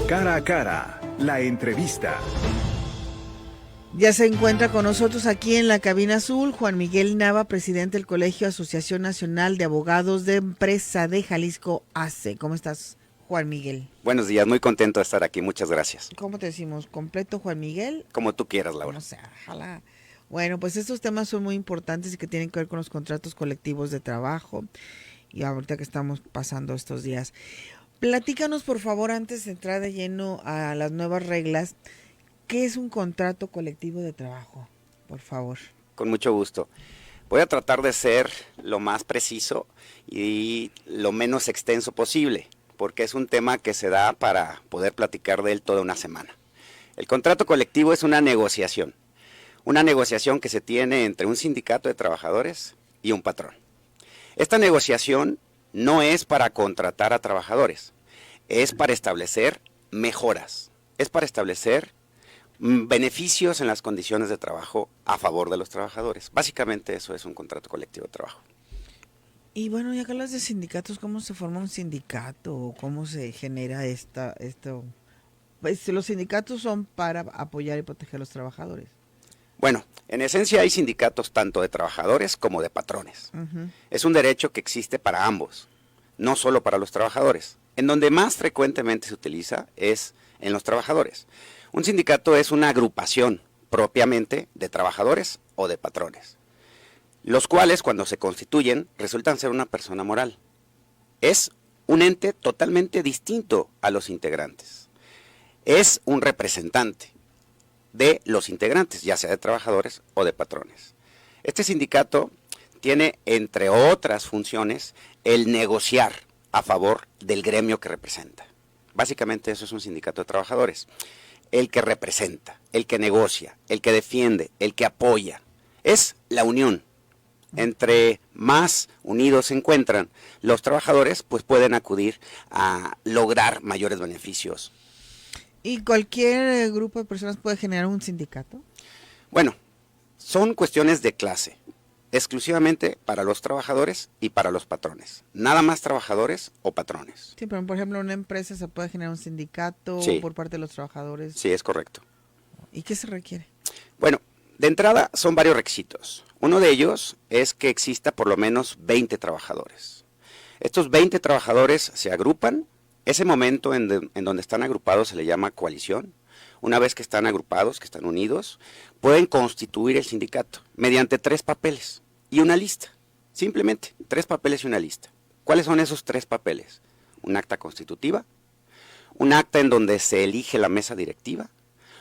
Cara a cara, la entrevista. Ya se encuentra con nosotros aquí en la cabina azul Juan Miguel Nava, presidente del Colegio Asociación Nacional de Abogados de Empresa de Jalisco AC. ¿Cómo estás, Juan Miguel? Buenos días, muy contento de estar aquí, muchas gracias. ¿Cómo te decimos? ¿Completo, Juan Miguel? Como tú quieras, Laura. O sea, ojalá. Bueno, pues estos temas son muy importantes y que tienen que ver con los contratos colectivos de trabajo y ahorita que estamos pasando estos días. Platícanos, por favor, antes de entrar de lleno a las nuevas reglas, ¿qué es un contrato colectivo de trabajo? Por favor. Con mucho gusto. Voy a tratar de ser lo más preciso y lo menos extenso posible, porque es un tema que se da para poder platicar de él toda una semana. El contrato colectivo es una negociación que se tiene entre un sindicato de trabajadores y un patrón. Esta negociación no es para contratar a trabajadores, es para establecer mejoras, es para establecer beneficios en las condiciones de trabajo a favor de los trabajadores. Básicamente eso es un contrato colectivo de trabajo. Y bueno, ya que hablas de sindicatos, ¿cómo se forma un sindicato? ¿Cómo se genera esto? Pues los sindicatos son para apoyar y proteger a los trabajadores. Bueno, en esencia hay sindicatos tanto de trabajadores como de patrones. Es un derecho que existe para ambos, no solo para los trabajadores. En donde más frecuentemente se utiliza es en los trabajadores. Un sindicato es una agrupación propiamente de trabajadores o de patrones, los cuales cuando se constituyen resultan ser una persona moral. Es un ente totalmente distinto a los integrantes. Es un representante de los integrantes, ya sea de trabajadores o de patrones. Este sindicato tiene, entre otras funciones, el negociar a favor del gremio que representa. Básicamente eso es un sindicato de trabajadores. El que representa, el que negocia, el que defiende, el que apoya. Es la unión. Entre más unidos se encuentran los trabajadores, pues pueden acudir a lograr mayores beneficios. ¿Y cualquier grupo de personas puede generar un sindicato? Bueno, son cuestiones de clase, exclusivamente para los trabajadores y para los patrones. Nada más trabajadores o patrones. Sí, pero por ejemplo, una empresa se puede generar un sindicato por parte de los trabajadores. Sí, es correcto. ¿Y qué se requiere? Bueno, de entrada son varios requisitos. Uno de ellos es que exista por lo menos 20 trabajadores. Estos 20 trabajadores se agrupan. Ese momento en donde están agrupados se le llama coalición. Una vez que están agrupados, que están unidos, pueden constituir el sindicato mediante 3 papeles y una lista. Simplemente 3 papeles y una lista. ¿Cuáles son esos 3 papeles? Un acta constitutiva, un acta en donde se elige la mesa directiva,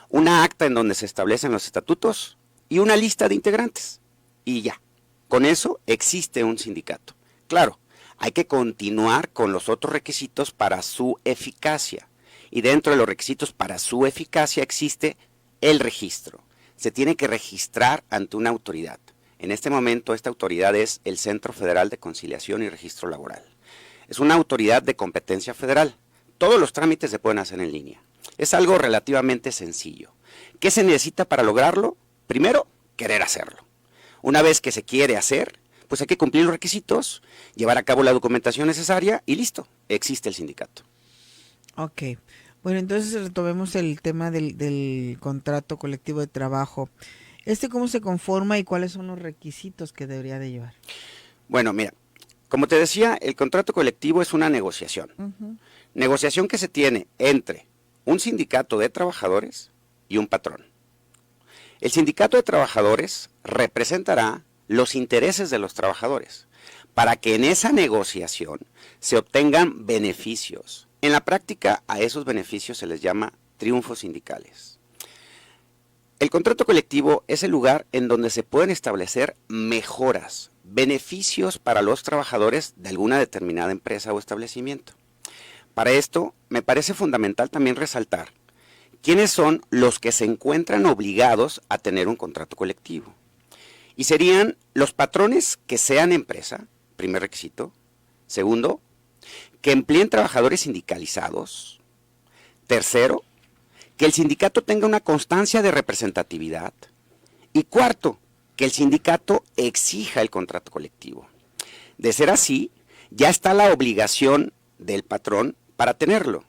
una acta en donde se establecen los estatutos y una lista de integrantes. Y ya, con eso existe un sindicato. Claro, hay que continuar con los otros requisitos para su eficacia. Y dentro de los requisitos para su eficacia existe el registro. Se tiene que registrar ante una autoridad. En este momento esta autoridad es el Centro Federal de Conciliación y Registro Laboral. Es una autoridad de competencia federal. Todos los trámites se pueden hacer en línea. Es algo relativamente sencillo. ¿Qué se necesita para lograrlo? Primero, querer hacerlo. Una vez que se quiere hacer, pues hay que cumplir los requisitos, llevar a cabo la documentación necesaria y listo, existe el sindicato. Ok, bueno, entonces retomemos el tema del contrato colectivo de trabajo. ¿Cómo se conforma y cuáles son los requisitos que debería de llevar? Bueno, mira, como te decía, el contrato colectivo es una negociación. Negociación que se tiene entre un sindicato de trabajadores y un patrón. El sindicato de trabajadores representará los intereses de los trabajadores para que en esa negociación se obtengan beneficios. En la práctica a esos beneficios se les llama triunfos sindicales. El contrato colectivo es el lugar en donde se pueden establecer mejoras, beneficios para los trabajadores de alguna determinada empresa o establecimiento. Para esto me parece fundamental también resaltar quiénes son los que se encuentran obligados a tener un contrato colectivo. Y serían los patrones que sean empresa, primer requisito. Segundo, que empleen trabajadores sindicalizados. Tercero, que el sindicato tenga una constancia de representatividad. Y cuarto, que el sindicato exija el contrato colectivo. De ser así, ya está la obligación del patrón para tenerlo.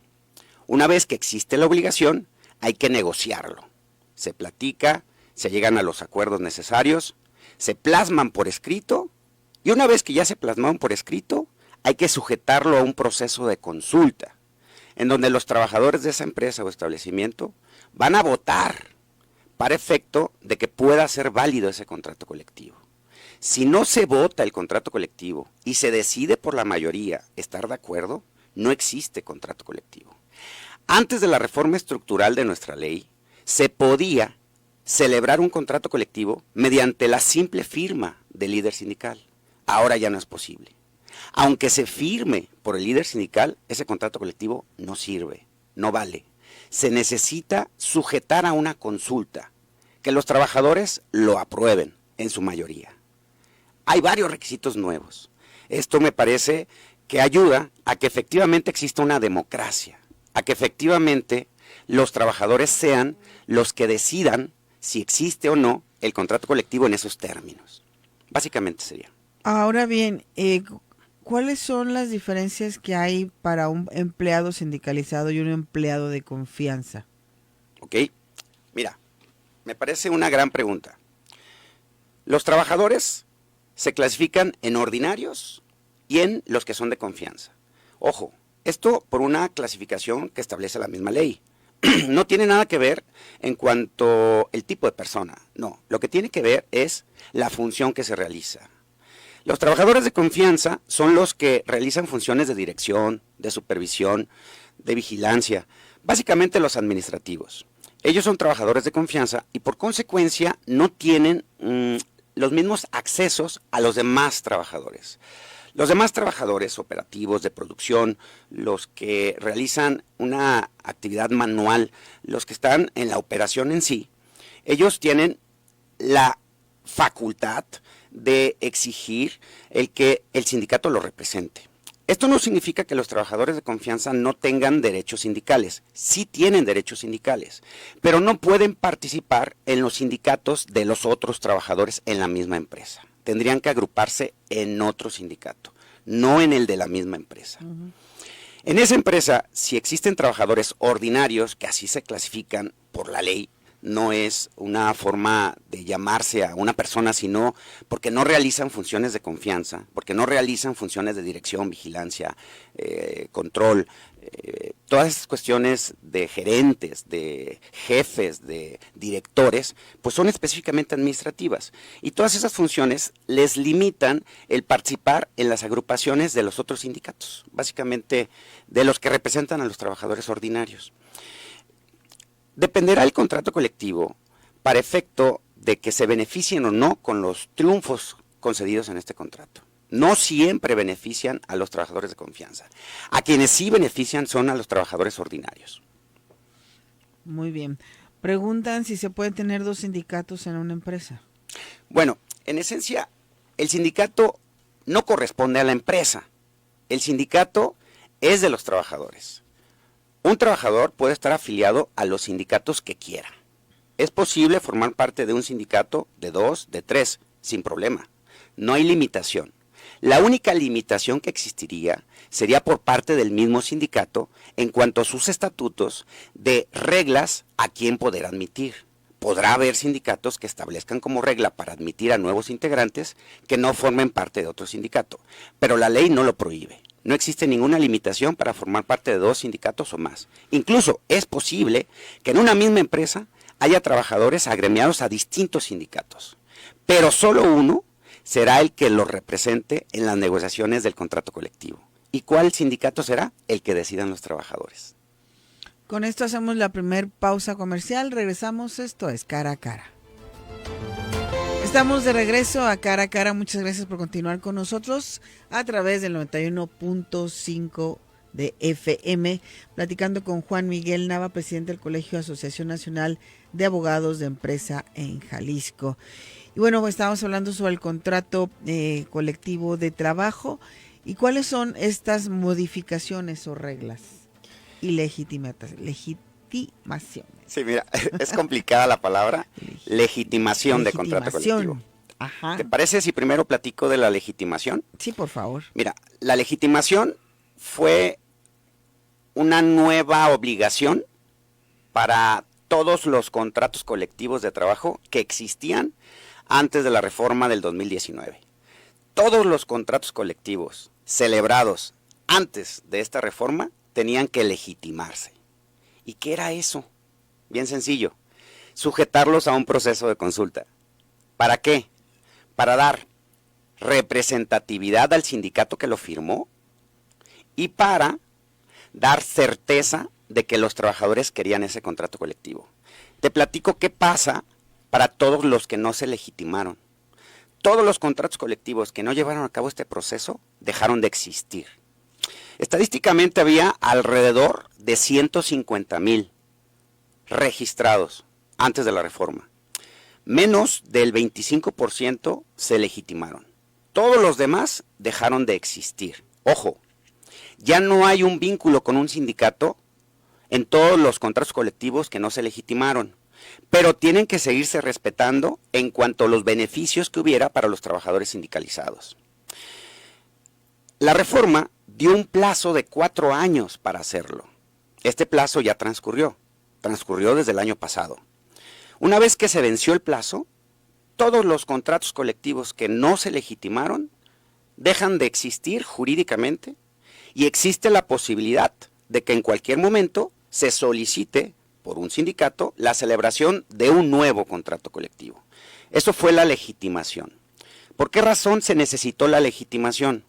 Una vez que existe la obligación, hay que negociarlo. Se platica, se llegan a los acuerdos necesarios, se plasman por escrito, y una vez que ya se plasmaron por escrito, hay que sujetarlo a un proceso de consulta, en donde los trabajadores de esa empresa o establecimiento van a votar para efecto de que pueda ser válido ese contrato colectivo. Si no se vota el contrato colectivo y se decide por la mayoría estar de acuerdo, no existe contrato colectivo. Antes de la reforma estructural de nuestra ley, se podía celebrar un contrato colectivo mediante la simple firma del líder sindical. Ahora ya no es posible. Aunque se firme por el líder sindical, ese contrato colectivo no sirve, no vale. Se necesita sujetar a una consulta, que los trabajadores lo aprueben en su mayoría. Hay varios requisitos nuevos. Esto me parece que ayuda a que efectivamente exista una democracia, a que efectivamente los trabajadores sean los que decidan si existe o no el contrato colectivo en esos términos. Básicamente sería. Ahora bien, ¿cuáles son las diferencias que hay para un empleado sindicalizado y un empleado de confianza? Ok, mira, me parece una gran pregunta. Los trabajadores se clasifican en ordinarios y en los que son de confianza. Ojo, esto por una clasificación que establece la misma ley. No tiene nada que ver en cuanto al tipo de persona, no. Lo que tiene que ver es la función que se realiza. Los trabajadores de confianza son los que realizan funciones de dirección, de supervisión, de vigilancia, básicamente los administrativos. Ellos son trabajadores de confianza y por consecuencia no tienen los mismos accesos a los demás trabajadores. Los demás trabajadores operativos de producción, los que realizan una actividad manual, los que están en la operación en sí, ellos tienen la facultad de exigir el que el sindicato lo represente. Esto no significa que los trabajadores de confianza no tengan derechos sindicales. Sí tienen derechos sindicales, pero no pueden participar en los sindicatos de los otros trabajadores en la misma empresa. Tendrían que agruparse en otro sindicato, no en el de la misma empresa. En esa empresa, si existen trabajadores ordinarios, que así se clasifican por la ley, no es una forma de llamarse a una persona, sino porque no realizan funciones de confianza, porque no realizan funciones de dirección, vigilancia, control, todas esas cuestiones de gerentes, de jefes, de directores, pues son específicamente administrativas. Y todas esas funciones les limitan el participar en las agrupaciones de los otros sindicatos, básicamente de los que representan a los trabajadores ordinarios. Dependerá el contrato colectivo para efecto de que se beneficien o no con los triunfos concedidos en este contrato. No siempre benefician a los trabajadores de confianza. A quienes sí benefician son a los trabajadores ordinarios. Muy bien. Preguntan si se pueden tener dos sindicatos en una empresa. Bueno, en esencia, el sindicato no corresponde a la empresa. El sindicato es de los trabajadores. Un trabajador puede estar afiliado a los sindicatos que quiera. Es posible formar parte de un sindicato de 2, de 3, sin problema. No hay limitación. La única limitación que existiría sería por parte del mismo sindicato en cuanto a sus estatutos de reglas a quién poder admitir. Podrá haber sindicatos que establezcan como regla para admitir a nuevos integrantes que no formen parte de otro sindicato, pero la ley no lo prohíbe. No existe ninguna limitación para formar parte de 2 sindicatos o más. Incluso es posible que en una misma empresa haya trabajadores agremiados a distintos sindicatos, pero solo uno será el que los represente en las negociaciones del contrato colectivo. ¿Y cuál sindicato será? El que decidan los trabajadores. Con esto hacemos la primer pausa comercial. Regresamos. Esto es Cara a Cara. Estamos de regreso a Cara a Cara. Muchas gracias por continuar con nosotros a través del 91.5 de FM, platicando con Juan Miguel Nava, presidente del Colegio Asociación Nacional de Abogados de Empresa en Jalisco. Y bueno, estábamos hablando sobre el contrato colectivo de trabajo y cuáles son estas modificaciones o reglas y legitimaciones. Sí, mira, es complicada la palabra, legitimación de contrato colectivo. Ajá. ¿Te parece si primero platico de la legitimación? Sí, por favor. Mira, la legitimación fue una nueva obligación para todos los contratos colectivos de trabajo que existían antes de la reforma del 2019. Todos los contratos colectivos celebrados antes de esta reforma tenían que legitimarse. ¿Y qué era eso? Bien sencillo, sujetarlos a un proceso de consulta. ¿Para qué? Para dar representatividad al sindicato que lo firmó y para dar certeza de que los trabajadores querían ese contrato colectivo. Te platico qué pasa para todos los que no se legitimaron. Todos los contratos colectivos que no llevaron a cabo este proceso dejaron de existir. Estadísticamente había alrededor de 150,000 registrados antes de la reforma. Menos del 25% se legitimaron. Todos los demás dejaron de existir. Ojo, ya no hay un vínculo con un sindicato en todos los contratos colectivos que no se legitimaron, pero tienen que seguirse respetando en cuanto a los beneficios que hubiera para los trabajadores sindicalizados. La reforma dio un plazo de 4 años para hacerlo. Este plazo ya transcurrió desde el año pasado. Una vez que se venció el plazo, todos los contratos colectivos que no se legitimaron dejan de existir jurídicamente y existe la posibilidad de que en cualquier momento se solicite por un sindicato la celebración de un nuevo contrato colectivo. Eso fue la legitimación. ¿Por qué razón se necesitó la legitimación?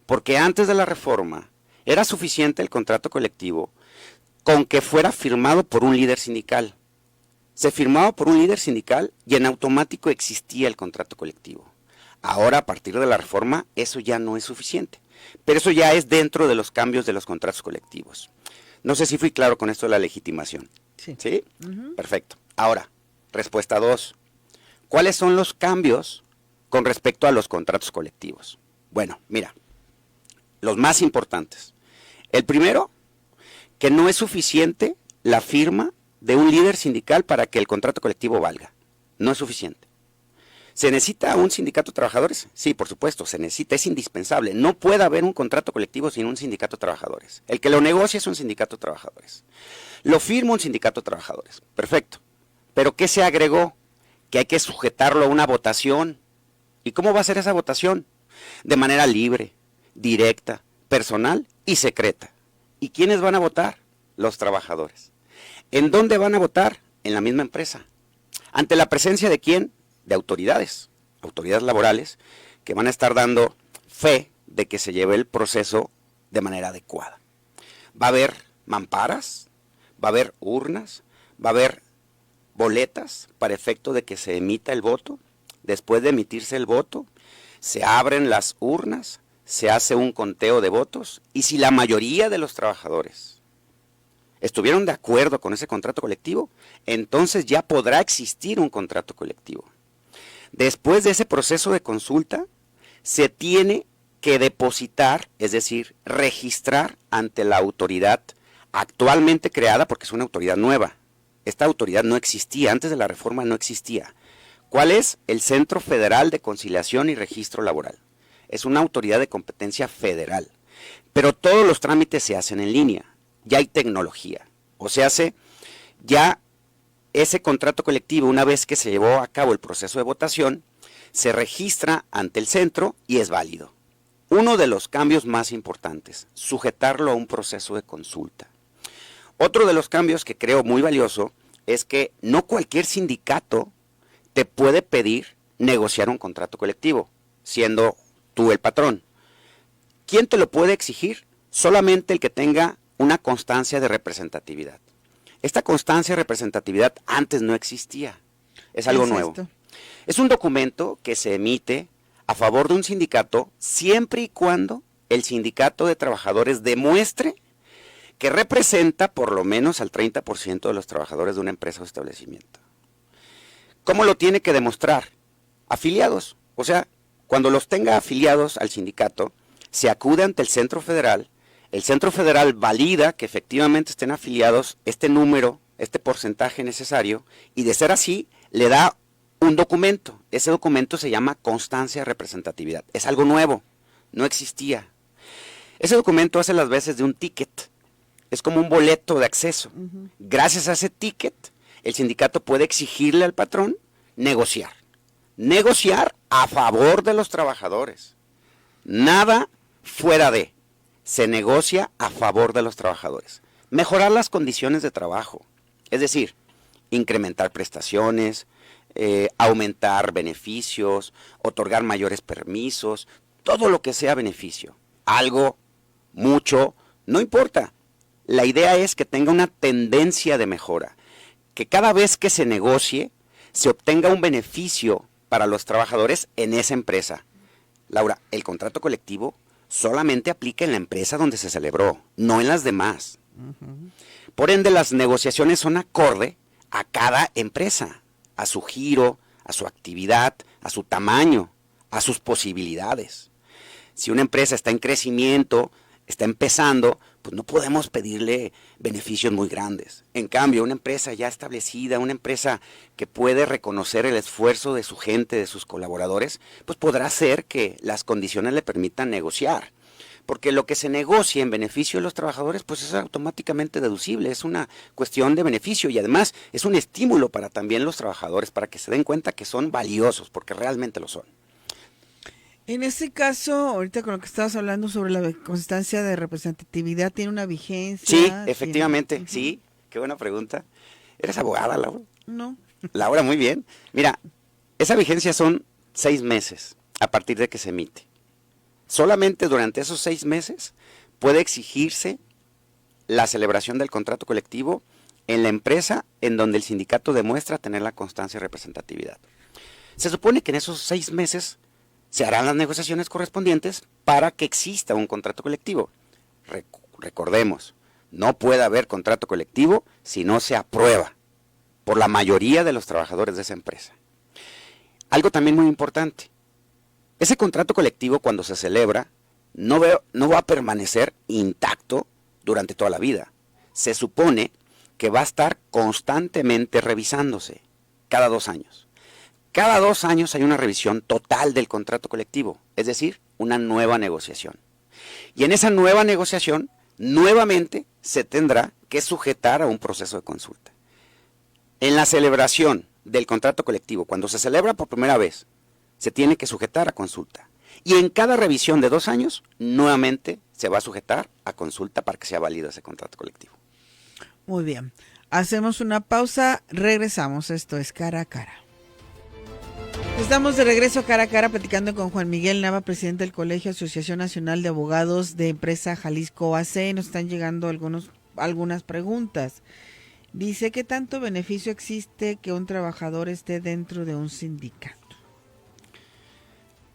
Porque antes de la reforma era suficiente el contrato colectivo con que fuera firmado por un líder sindical. Se firmaba por un líder sindical y en automático existía el contrato colectivo. Ahora, a partir de la reforma, eso ya no es suficiente. Pero eso ya es dentro de los cambios de los contratos colectivos. No sé si fui claro con esto de la legitimación. Sí. ¿Sí? Perfecto. Ahora, respuesta 2. ¿Cuáles son los cambios con respecto a los contratos colectivos? Bueno, mira, los más importantes. El primero, que no es suficiente la firma de un líder sindical para que el contrato colectivo valga. No es suficiente. ¿Se necesita un sindicato de trabajadores? Sí, por supuesto, se necesita, es indispensable. No puede haber un contrato colectivo sin un sindicato de trabajadores. El que lo negocia es un sindicato de trabajadores. Lo firma un sindicato de trabajadores. Perfecto. ¿Pero qué se agregó? Que hay que sujetarlo a una votación. ¿Y cómo va a ser esa votación? De manera libre, directa, personal y secreta. ¿Y quiénes van a votar? Los trabajadores. ¿En dónde van a votar? En la misma empresa. ¿Ante la presencia de quién? De autoridades laborales, que van a estar dando fe de que se lleve el proceso de manera adecuada. Va a haber mamparas, va a haber urnas, va a haber boletas para efecto de que se emita el voto. Después de emitirse el voto, se abren las urnas, se hace un conteo de votos y si la mayoría de los trabajadores estuvieron de acuerdo con ese contrato colectivo, entonces ya podrá existir un contrato colectivo. Después de ese proceso de consulta, se tiene que depositar, es decir, registrar ante la autoridad actualmente creada, porque es una autoridad nueva. Esta autoridad no existía, antes de la reforma no existía. ¿Cuál es? El Centro Federal de Conciliación y Registro Laboral. Es una autoridad de competencia federal, pero todos los trámites se hacen en línea. Ya hay tecnología, o se hace ya ese contrato colectivo, una vez que se llevó a cabo el proceso de votación, se registra ante el centro y es válido. Uno de los cambios más importantes, sujetarlo a un proceso de consulta. Otro de los cambios que creo muy valioso es que no cualquier sindicato te puede pedir negociar un contrato colectivo, siendo tú el patrón. ¿Quién te lo puede exigir? Solamente el que tenga una constancia de representatividad. Esta constancia de representatividad antes no existía. Es algo nuevo. Es un documento que se emite a favor de un sindicato siempre y cuando el sindicato de trabajadores demuestre que representa por lo menos al 30% de los trabajadores de una empresa o establecimiento. ¿Cómo lo tiene que demostrar? Afiliados. O sea, cuando los tenga afiliados al sindicato, se acude ante el Centro Federal. El Centro Federal valida que efectivamente estén afiliados este número, este porcentaje necesario, y de ser así, le da un documento. Ese documento se llama constancia de representatividad. Es algo nuevo, no existía. Ese documento hace las veces de un ticket. es como un boleto de acceso. Gracias a ese ticket, el sindicato puede exigirle al patrón negociar. Negociar a favor de los trabajadores. Nada fuera de. Se negocia a favor de los trabajadores. Mejorar las condiciones de trabajo. Es decir, incrementar prestaciones, aumentar beneficios, otorgar mayores permisos, todo lo que sea beneficio. Algo, mucho, no importa. La idea es que tenga una tendencia de mejora, que cada vez que se negocie, se obtenga un beneficio para los trabajadores en esa empresa. Laura, el contrato colectivo solamente aplica en la empresa donde se celebró, no en las demás. Por ende, las negociaciones son acorde a cada empresa, a su giro, a su actividad, a su tamaño, a sus posibilidades. Si una empresa está en crecimiento, está empezando, pues no podemos pedirle beneficios muy grandes. En cambio, una empresa ya establecida, una empresa que puede reconocer el esfuerzo de su gente, de sus colaboradores, pues podrá hacer que las condiciones le permitan negociar. Porque lo que se negocia en beneficio de los trabajadores, pues es automáticamente deducible, es una cuestión de beneficio y además es un estímulo para también los trabajadores, para que se den cuenta que son valiosos, porque realmente lo son. En este caso, ahorita con lo que estabas hablando sobre la constancia de representatividad, ¿tiene una vigencia? Sí, efectivamente, sí, qué buena pregunta. ¿Eres abogada, Laura? No. Laura, muy bien. Mira, esa vigencia son 6 meses a partir de que se emite. Solamente durante esos 6 meses puede exigirse la celebración del contrato colectivo en la empresa en donde el sindicato demuestra tener la constancia y representatividad. Se supone que en esos 6 meses se harán las negociaciones correspondientes para que exista un contrato colectivo. Recordemos, no puede haber contrato colectivo si no se aprueba por la mayoría de los trabajadores de esa empresa. Algo también muy importante. Ese contrato colectivo, cuando se celebra, no va a permanecer intacto durante toda la vida. Se supone que va a estar constantemente revisándose cada 2 años. Cada 2 años hay una revisión total del contrato colectivo, es decir, una nueva negociación. Y en esa nueva negociación, nuevamente se tendrá que sujetar a un proceso de consulta. En la celebración del contrato colectivo, cuando se celebra por primera vez, se tiene que sujetar a consulta. Y en cada revisión de 2 años, nuevamente se va a sujetar a consulta para que sea válido ese contrato colectivo. Muy bien. Hacemos una pausa, regresamos. Esto es Cara a Cara. Estamos de regreso Cara a Cara platicando con Juan Miguel Nava, presidente del Colegio Asociación Nacional de Abogados de Empresa Jalisco AC. Nos están llegando algunas preguntas. Dice, ¿qué tanto beneficio existe que un trabajador esté dentro de un sindicato?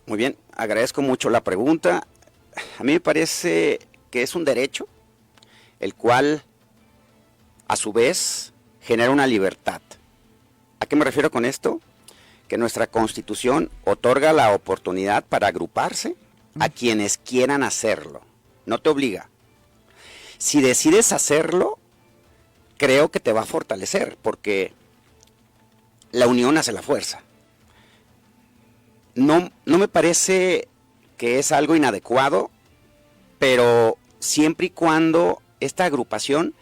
Muy bien, agradezco mucho la pregunta. A mí me parece que es un derecho, el cual, a su vez, genera una libertad. ¿A qué me refiero con esto? Que nuestra Constitución otorga la oportunidad para agruparse a quienes quieran hacerlo. No te obliga. Si decides hacerlo, creo que te va a fortalecer, porque la unión hace la fuerza. No me parece que es algo inadecuado, pero siempre y cuando esta agrupación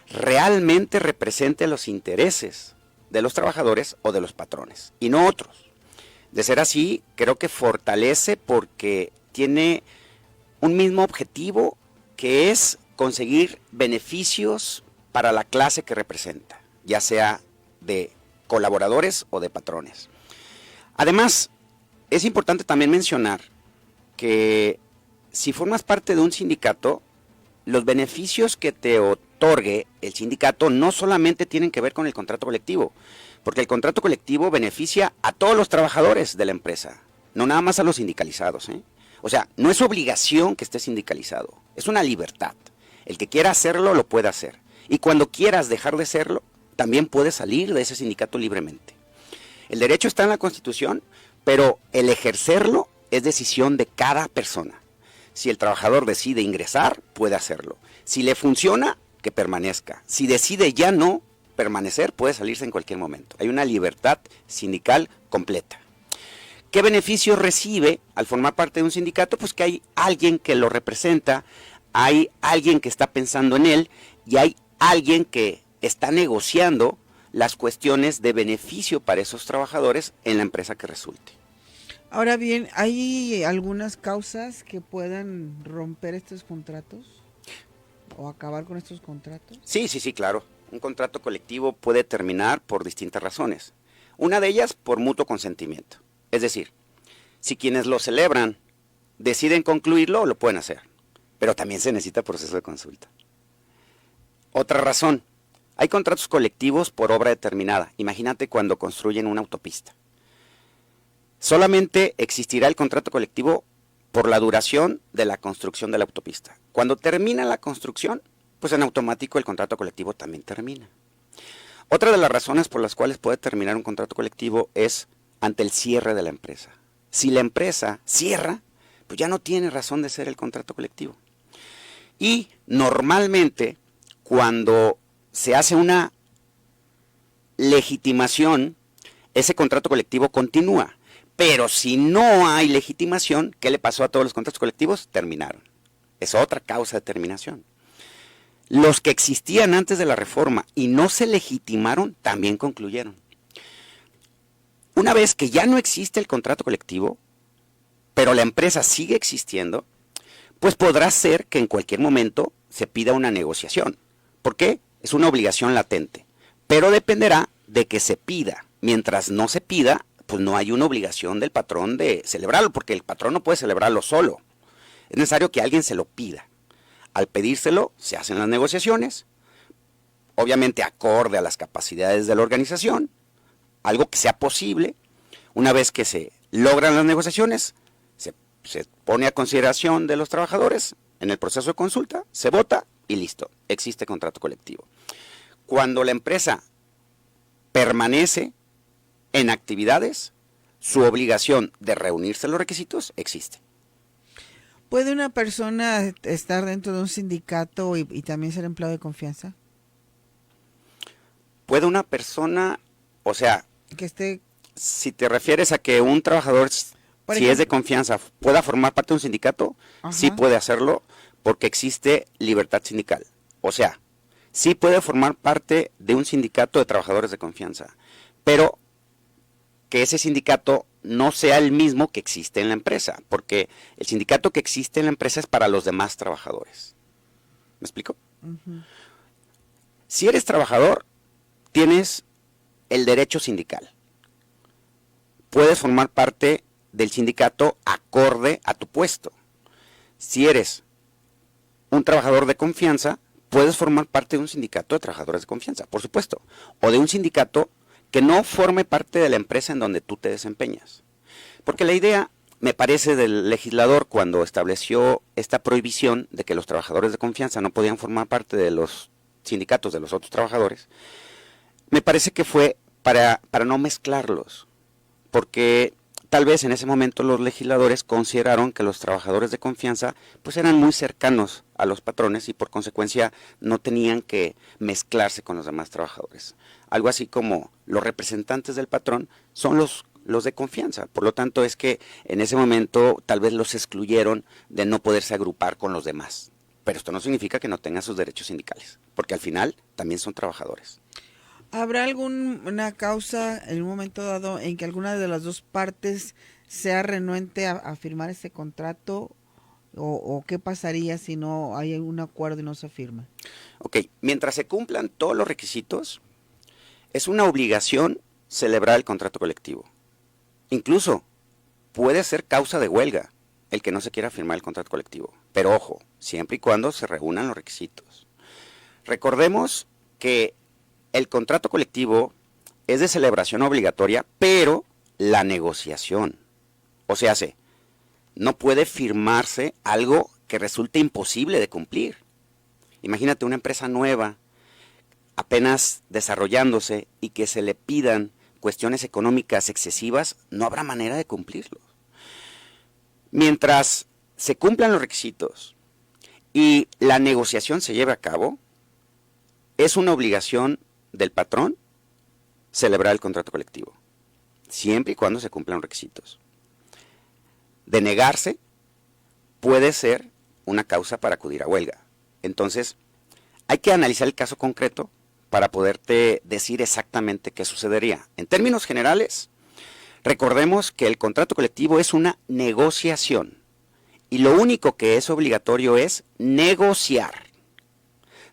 realmente represente los intereses de los trabajadores o de los patrones, y no otros. De ser así, creo que fortalece porque tiene un mismo objetivo, que es conseguir beneficios para la clase que representa, ya sea de colaboradores o de patrones. Además, es importante también mencionar que si formas parte de un sindicato, los beneficios que te otorgue el sindicato no solamente tienen que ver con el contrato colectivo, porque el contrato colectivo beneficia a todos los trabajadores de la empresa, no nada más a los sindicalizados, ¿eh? O sea, no es obligación que esté sindicalizado, es una libertad. El que quiera hacerlo, lo puede hacer. Y cuando quieras dejar de serlo, también puedes salir de ese sindicato libremente. El derecho está en la Constitución, pero el ejercerlo es decisión de cada persona. Si el trabajador decide ingresar, puede hacerlo. Si le funciona, que permanezca. Si decide ya no permanecer, puede salirse en cualquier momento. Hay una libertad sindical completa. ¿Qué beneficios recibe al formar parte de un sindicato? Pues que hay alguien que lo representa, hay alguien que está pensando en él y hay alguien que está negociando las cuestiones de beneficio para esos trabajadores en la empresa que resulte. Ahora bien, ¿hay algunas causas que puedan romper estos contratos o acabar con estos contratos? Sí, claro. Un contrato colectivo puede terminar por distintas razones. Una de ellas por mutuo consentimiento. Es decir, si quienes lo celebran deciden concluirlo, lo pueden hacer. Pero también se necesita proceso de consulta. Otra razón, hay contratos colectivos por obra determinada. Imagínate cuando construyen una autopista. Solamente existirá el contrato colectivo por la duración de la construcción de la autopista. Cuando termina la construcción, pues en automático el contrato colectivo también termina. Otra de las razones por las cuales puede terminar un contrato colectivo es ante el cierre de la empresa. Si la empresa cierra, pues ya no tiene razón de ser el contrato colectivo. Y normalmente, cuando se hace una legitimación, ese contrato colectivo continúa. Pero si no hay legitimación, ¿qué le pasó a todos los contratos colectivos? Terminaron. Es otra causa de terminación. Los que existían antes de la reforma y no se legitimaron, también concluyeron. Una vez que ya no existe el contrato colectivo, pero la empresa sigue existiendo, pues podrá ser que en cualquier momento se pida una negociación. ¿Por qué? Es una obligación latente. Pero dependerá de que se pida. Mientras no se pida, pues no hay una obligación del patrón de celebrarlo, porque el patrón no puede celebrarlo solo. Es necesario que alguien se lo pida. Al pedírselo, se hacen las negociaciones, obviamente acorde a las capacidades de la organización, algo que sea posible. Una vez que se logran las negociaciones, se pone a consideración de los trabajadores en el proceso de consulta, se vota y listo, existe contrato colectivo. Cuando la empresa permanece en actividades, su obligación de reunirse los requisitos existe. ¿Puede una persona estar dentro de un sindicato y también ser empleado de confianza? ¿Puede una persona, o sea, Que esté, si te refieres a que un trabajador, por si ejemplo, es de confianza, pueda formar parte de un sindicato? Ajá. Sí puede hacerlo porque existe libertad sindical. O sea, sí puede formar parte de un sindicato de trabajadores de confianza, pero que ese sindicato no sea el mismo que existe en la empresa, porque el sindicato que existe en la empresa es para los demás trabajadores. ¿Me explico? Uh-huh. Si eres trabajador, tienes el derecho sindical. Puedes formar parte del sindicato acorde a tu puesto. Si eres un trabajador de confianza, puedes formar parte de un sindicato de trabajadores de confianza, por supuesto, o de un sindicato que no forme parte de la empresa en donde tú te desempeñas. Porque la idea, me parece, del legislador cuando estableció esta prohibición de que los trabajadores de confianza no podían formar parte de los sindicatos de los otros trabajadores, me parece que fue para no mezclarlos, porque tal vez en ese momento los legisladores consideraron que los trabajadores de confianza pues eran muy cercanos a los patrones y por consecuencia no tenían que mezclarse con los demás trabajadores. Algo así como los representantes del patrón son los de confianza. Por lo tanto es que en ese momento tal vez los excluyeron de no poderse agrupar con los demás. Pero esto no significa que no tengan sus derechos sindicales, porque al final también son trabajadores. ¿Habrá alguna causa en un momento dado en que alguna de las dos partes sea renuente a firmar este contrato? ¿O qué pasaría si no hay un acuerdo y no se firma? Ok, mientras se cumplan todos los requisitos, es una obligación celebrar el contrato colectivo. Incluso puede ser causa de huelga el que no se quiera firmar el contrato colectivo. Pero ojo, siempre y cuando se reúnan los requisitos. Recordemos que el contrato colectivo es de celebración obligatoria, pero la negociación. O sea, no puede firmarse algo que resulte imposible de cumplir. Imagínate una empresa nueva, apenas desarrollándose y que se le pidan cuestiones económicas excesivas, no habrá manera de cumplirlo. Mientras se cumplan los requisitos y la negociación se lleve a cabo, es una obligación del patrón celebrar el contrato colectivo, siempre y cuando se cumplan los requisitos. De negarse, puede ser una causa para acudir a huelga. Entonces, hay que analizar el caso concreto para poderte decir exactamente qué sucedería. En términos generales, recordemos que el contrato colectivo es una negociación y lo único que es obligatorio es negociar.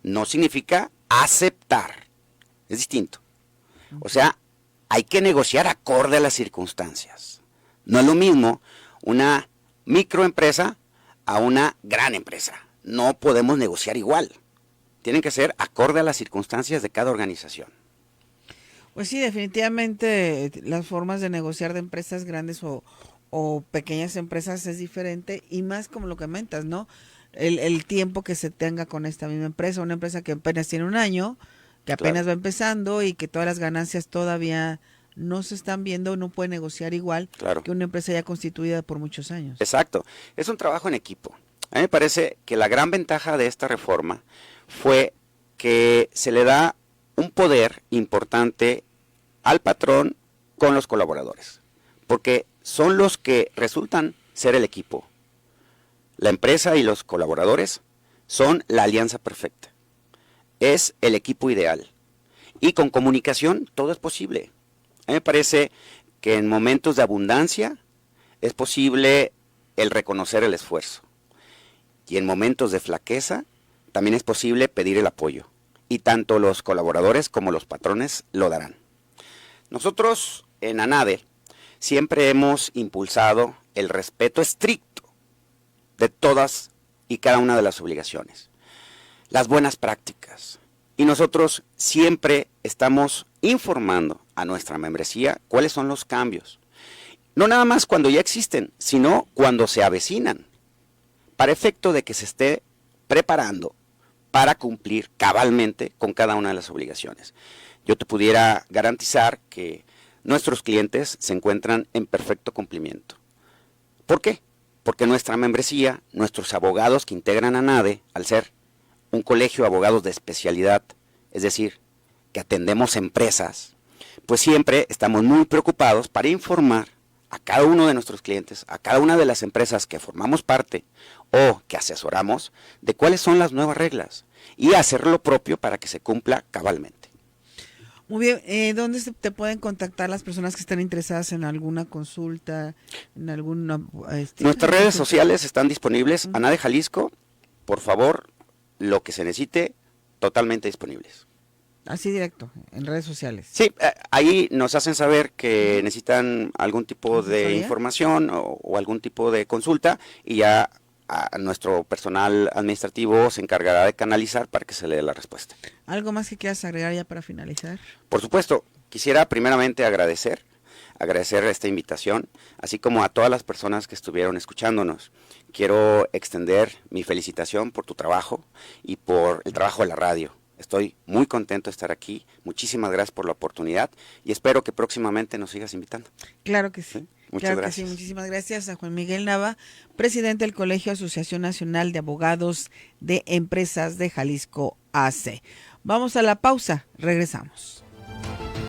No significa aceptar, es distinto. O sea, hay que negociar acorde a las circunstancias. No es lo mismo una microempresa a una gran empresa. No podemos negociar igual. Tienen que ser acorde a las circunstancias de cada organización. Pues sí, definitivamente las formas de negociar de empresas grandes o pequeñas empresas es diferente y más como lo que comentas, ¿no? El tiempo que se tenga con esta misma empresa, una empresa que apenas tiene un año, que apenas Claro. va empezando y que todas las ganancias todavía no se están viendo, no puede negociar igual Claro. que una empresa ya constituida por muchos años. Exacto. Es un trabajo en equipo. A mí me parece que la gran ventaja de esta reforma fue que se le da un poder importante al patrón con los colaboradores, porque son los que resultan ser el equipo. La empresa y los colaboradores son la alianza perfecta. Es el equipo ideal. Y con comunicación todo es posible. A mí me parece que en momentos de abundancia es posible el reconocer el esfuerzo. Y en momentos de flaqueza también es posible pedir el apoyo. Y tanto los colaboradores como los patrones lo darán. Nosotros en ANADE siempre hemos impulsado el respeto estricto de todas y cada una de las obligaciones, las buenas prácticas. Y nosotros siempre estamos informando a nuestra membresía cuáles son los cambios. No nada más cuando ya existen, sino cuando se avecinan, para efecto de que se esté preparando para cumplir cabalmente con cada una de las obligaciones. Yo te pudiera garantizar que nuestros clientes se encuentran en perfecto cumplimiento. ¿Por qué? Porque nuestra membresía, nuestros abogados que integran ANADE, al ser un colegio de abogados de especialidad, es decir, que atendemos empresas, pues siempre estamos muy preocupados para informar a cada uno de nuestros clientes, a cada una de las empresas que formamos parte o que asesoramos, de cuáles son las nuevas reglas y hacer lo propio para que se cumpla cabalmente. Muy bien, ¿dónde te pueden contactar las personas que están interesadas en alguna consulta, en alguna... Nuestras redes sociales están disponibles, ANADE Jalisco, por favor, lo que se necesite, totalmente disponibles. Así directo, en redes sociales. Sí, ahí nos hacen saber que necesitan algún tipo de ¿Asesoría? información o algún tipo de consulta y ya nuestro personal administrativo se encargará de canalizar para que se le dé la respuesta. ¿Algo más que quieras agregar ya para finalizar? Por supuesto, quisiera primeramente agradecer esta invitación, así como a todas las personas que estuvieron escuchándonos. Quiero extender mi felicitación por tu trabajo y por el trabajo de la radio. Estoy muy contento de estar aquí. Muchísimas gracias por la oportunidad y espero que próximamente nos sigas invitando. Claro que sí. ¿Sí? Muchas Claro gracias. que sí. Muchísimas gracias a Juan Miguel Nava, presidente del Colegio Asociación Nacional de Abogados de Empresas de Jalisco AC. Vamos a la pausa, regresamos.